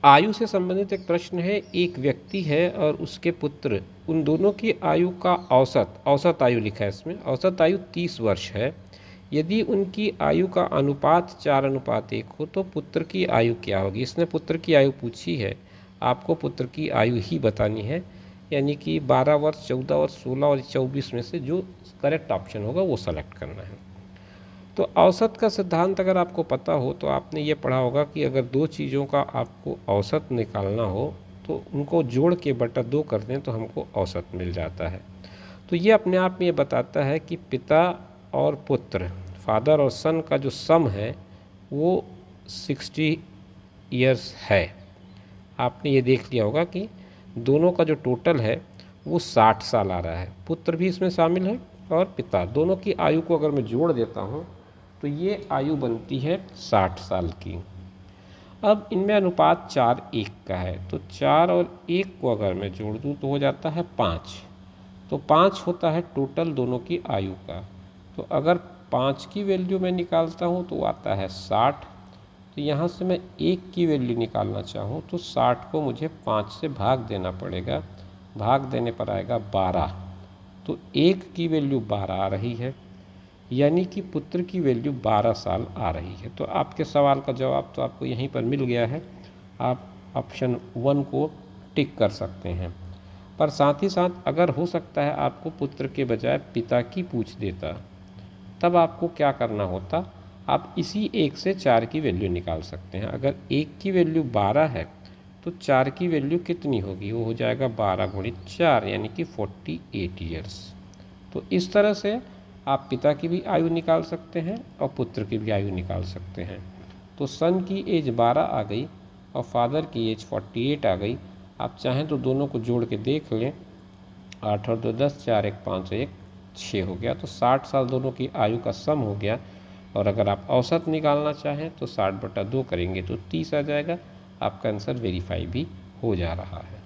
आयु से संबंधित एक प्रश्न है। एक व्यक्ति है और उसके पुत्र, उन दोनों की आयु का औसत आयु लिखा है इसमें, औसत आयु 30 वर्ष है। यदि उनकी आयु का अनुपात 4:1 हो तो पुत्र की आयु क्या होगी। इसने पुत्र की आयु पूछी है, आपको पुत्र की आयु ही बतानी है, यानी कि 12 वर्ष, 14 वर्ष, 16 और 24 में से जो करेक्ट ऑप्शन होगा वो सेलेक्ट करना है। तो औसत का सिद्धांत अगर आपको पता हो तो आपने ये पढ़ा होगा कि अगर दो चीज़ों का आपको औसत निकालना हो तो उनको जोड़ के बटा 2 कर दें तो हमको औसत मिल जाता है। तो ये अपने आप में ये बताता है कि पिता और पुत्र, फादर और सन का जो सम है वो 60 ईयर्स है। आपने ये देख लिया होगा कि दोनों का जो टोटल है वो 60 साल आ रहा है। पुत्र भी इसमें शामिल है और पिता, दोनों की आयु को अगर मैं जोड़ देता हूँ तो ये आयु बनती है 60 साल की। अब इनमें अनुपात 4:1 का है, तो 4 और 1 को अगर मैं जोड़ दूँ तो हो जाता है 5। तो 5 होता है टोटल दोनों की आयु का। तो अगर 5 की वैल्यू मैं निकालता हूँ तो आता है 60। तो यहाँ से मैं 1 की वैल्यू निकालना चाहूँ तो 60 को मुझे 5 से भाग देना पड़ेगा। भाग देने पर आएगा 12। तो 1 की वैल्यू 12 आ रही है, यानी कि पुत्र की वैल्यू 12 साल आ रही है। तो आपके सवाल का जवाब तो आपको यहीं पर मिल गया है। आप ऑप्शन 1 को टिक कर सकते हैं। पर साथ ही साथ अगर हो सकता है आपको पुत्र के बजाय पिता की पूछ देता, तब आपको क्या करना होता, आप इसी 1 से 4 की वैल्यू निकाल सकते हैं। अगर 1 की वैल्यू 12 है तो 4 की वैल्यू कितनी होगी, वो हो जाएगा 12 गुणित 4 यानी कि 48 ईयर्स। तो इस तरह से आप पिता की भी आयु निकाल सकते हैं और पुत्र की भी आयु निकाल सकते हैं। तो सन की एज 12 आ गई और फादर की एज 48 आ गई। आप चाहें तो दोनों को जोड़ के देख लें, 8 और 2 10, 4 1 5 1 6 हो गया। तो 60 साल दोनों की आयु का सम हो गया। और अगर आप औसत निकालना चाहें तो 60/2 करेंगे तो 30 आ जाएगा। आपका आंसर वेरीफाई भी हो जा रहा है।